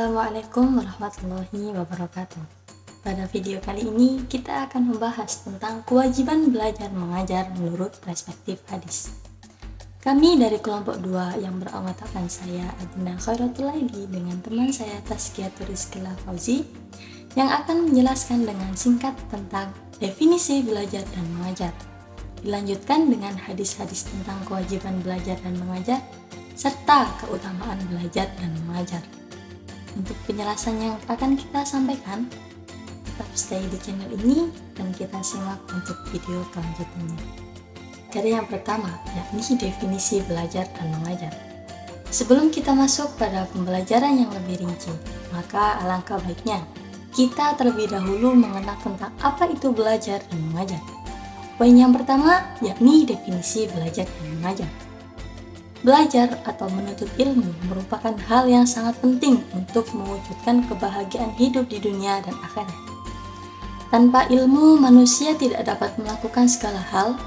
Assalamualaikum warahmatullahi wabarakatuh. Pada video kali ini kita akan membahas tentang kewajiban belajar mengajar menurut perspektif hadis. Kami dari kelompok 2 yang beranggotakan saya Adina Khairatul Laidi dengan teman saya Tazkiyatul Rizqillah Fauzi yang akan menjelaskan dengan singkat tentang definisi belajar dan mengajar. Dilanjutkan dengan hadis-hadis tentang kewajiban belajar dan mengajar serta keutamaan belajar dan mengajar. Untuk penjelasan yang akan kita sampaikan, tetap stay di channel ini dan kita simak untuk video kelanjutannya. Materi yang pertama, yakni definisi belajar dan mengajar. Sebelum kita masuk pada pembelajaran yang lebih rinci, maka alangkah baiknya kita terlebih dahulu mengenal tentang apa itu belajar dan mengajar. Poin yang pertama, yakni definisi belajar dan mengajar. Belajar atau menuntut ilmu merupakan hal yang sangat penting untuk mewujudkan kebahagiaan hidup di dunia dan akhirat. Tanpa ilmu, manusia tidak dapat melakukan segala hal.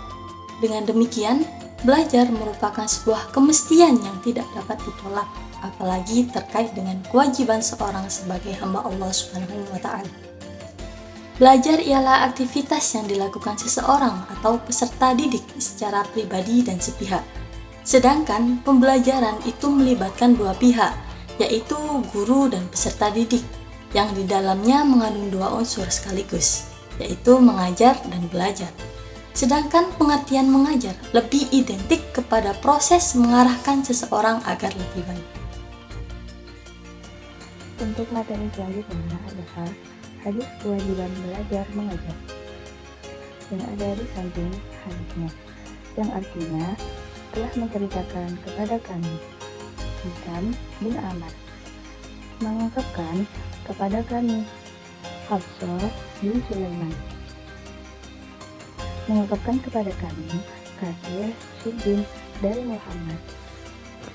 Dengan demikian, belajar merupakan sebuah kemestian yang tidak dapat ditolak, apalagi terkait dengan kewajiban seorang sebagai hamba Allah Subhanahu wa Ta'ala. Belajar ialah aktivitas yang dilakukan seseorang atau peserta didik secara pribadi dan sepihak. Sedangkan pembelajaran itu melibatkan dua pihak, yaitu guru dan peserta didik, yang di dalamnya mengandung dua unsur sekaligus, yaitu mengajar dan belajar. Sedangkan pengertian mengajar lebih identik kepada proses mengarahkan seseorang agar lebih baik. Untuk materi selanjutnya adalah hadis kewajiban belajar mengajar yang ada di samping hadisnya, yang artinya telah menceritakan kepada kami Hisam bin Amr mengungkapkan kepada kami Hafsah bin Sulaiman mengungkapkan kepada kami Katsir Sidin dari Muhammad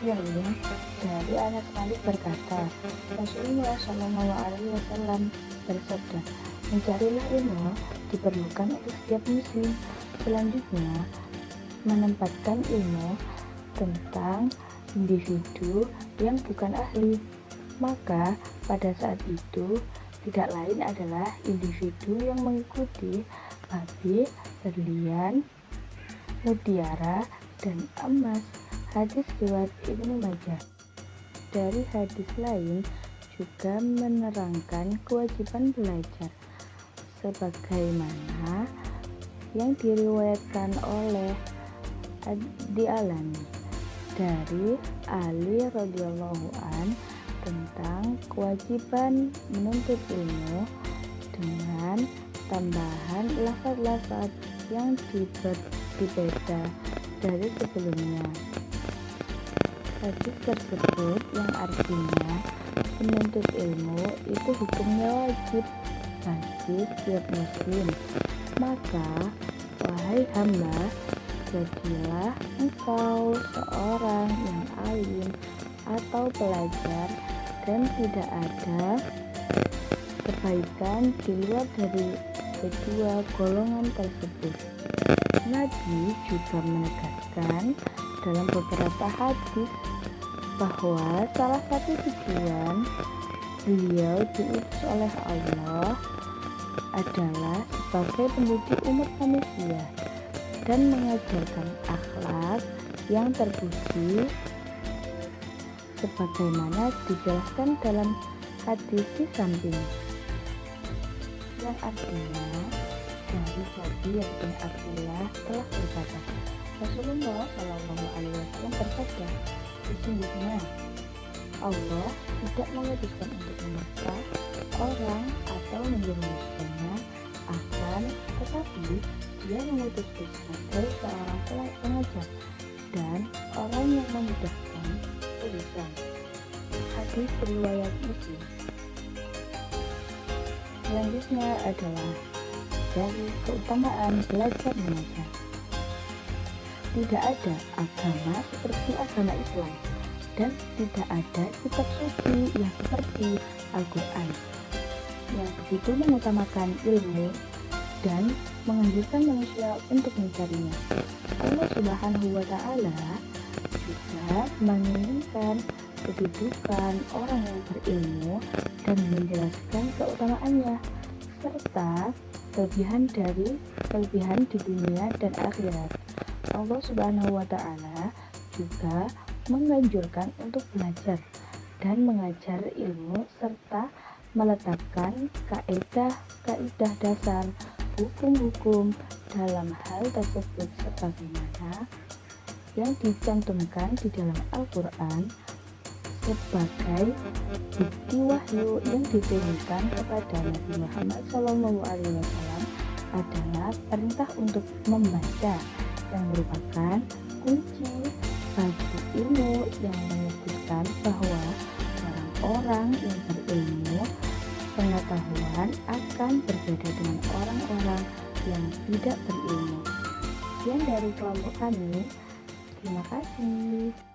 yakni dari Anas Malik berkata, Rasulullah Shallallahu Alaihi Wasallam bersabda, mencarilah ilmu diperlukan untuk setiap muslim. Selanjutnya menempatkan ilmu tentang individu yang bukan ahli, maka pada saat itu tidak lain adalah individu yang mengikuti Babi, Berlian, Mutiara, dan Emas. Hadis riwayat Ibnu Majah. Dari hadis lain juga menerangkan kewajiban belajar sebagaimana yang diriwayatkan oleh Alani dari Ali radhiyallahu an tentang kewajiban menuntut ilmu dengan tambahan lafaz-lafaz yang berbeda dari sebelumnya. Hadis tersebut yang artinya menuntut ilmu itu hukumnya wajib bagi setiap muslim. Maka wahai hamba, jadilah engkau seorang yang alim atau pelajar, dan tidak ada kebaikan di luar dari kedua golongan tersebut. Nabi juga menegaskan dalam beberapa hadis bahwa salah satu tujuan beliau diutus oleh Allah adalah sebagai pendidik umat manusia dan mengajarkan akhlak yang terpuji sebagaimana dijelaskan dalam hadis di samping, yang artinya dari Jabir bin Abdullah telah berkata, Rasulullah Shallallahu Alaihi Wasallam bersabda, sesungguhnya Allah tidak mengutuskan untuk memaksa orang atau menjerumuskannya, akan tetapi Dia mengutusku sebagai seorang pengajar dan orang yang memudahkan urusan. Hadis riwayat Muslim. Selanjutnya adalah dari keutamaan belajar mengajar. Tidak ada agama seperti agama Islam, dan tidak ada kitab suci yang seperti Al-Quran yang begitu mengutamakan ilmu dan menganjurkan manusia untuk mencarinya. Allah Subhanahu wa Ta'ala juga menginginkan kedudukan orang yang berilmu dan menjelaskan keutamaannya, serta kelebihan di dunia dan akhirat. Allah Subhanahu wa Ta'ala juga menganjurkan untuk belajar dan mengajar ilmu serta meletakkan kaidah-kaidah dasar hukum-hukum dalam hal tersebut sebagaimana yang dicantumkan di dalam Al-Quran sebagai bukti wahyu yang diturunkan kepada Nabi Muhammad SAW adalah perintah untuk membaca yang merupakan kunci bagi ilmu yang menyebutkan bahwa orang-orang yang berilmu pengetahuan akan berbeda dengan orang-orang yang tidak berilmu. Sekian dari kelompok kami. Terima kasih.